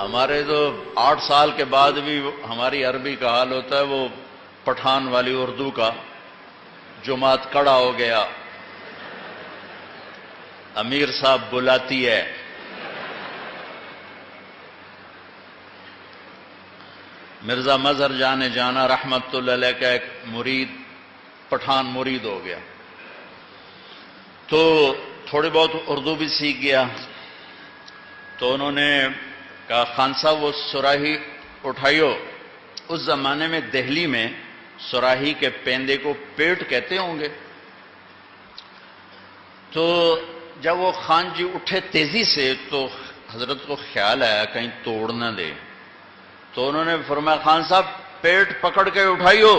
ہمارے تو 8 سال کے بعد بھی ہماری عربی کا حال ہوتا ہے وہ پٹھان والی اردو کا، جماعت کڑا ہو گیا، امیر صاحب بلاتی ہے۔ مرزا مظہر جان جانا رحمت اللہ علیہ کا ایک مرید پٹھان مرید ہو گیا، تو تھوڑی بہت اردو بھی سیکھ گیا۔ تو انہوں نے کہا خان صاحب وہ سراہی اٹھائیو۔ اس زمانے میں دہلی میں سراہی کے پیندے کو پیٹ کہتے ہوں گے۔ تو جب وہ خان جی اٹھے تیزی سے تو حضرت کو خیال آیا کہیں توڑ نہ دے، تو انہوں نے فرمایا خان صاحب پیٹ پکڑ کے اٹھائیو۔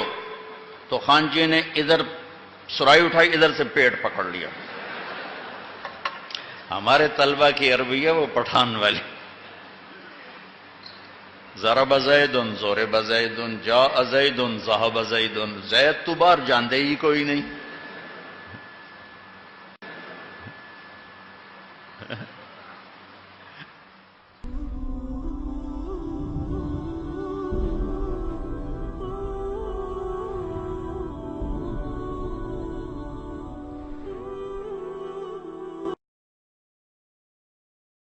تو خان جی نے ادھر سراہی اٹھائی، ادھر سے پیٹ پکڑ لیا۔ ہمارے طلبہ کی عربی ہے وہ پٹھان والی، ضرب زید ضرب زید جاء زید ذهب زید، زید تو باہر جاندے ہی کوئی نہیں۔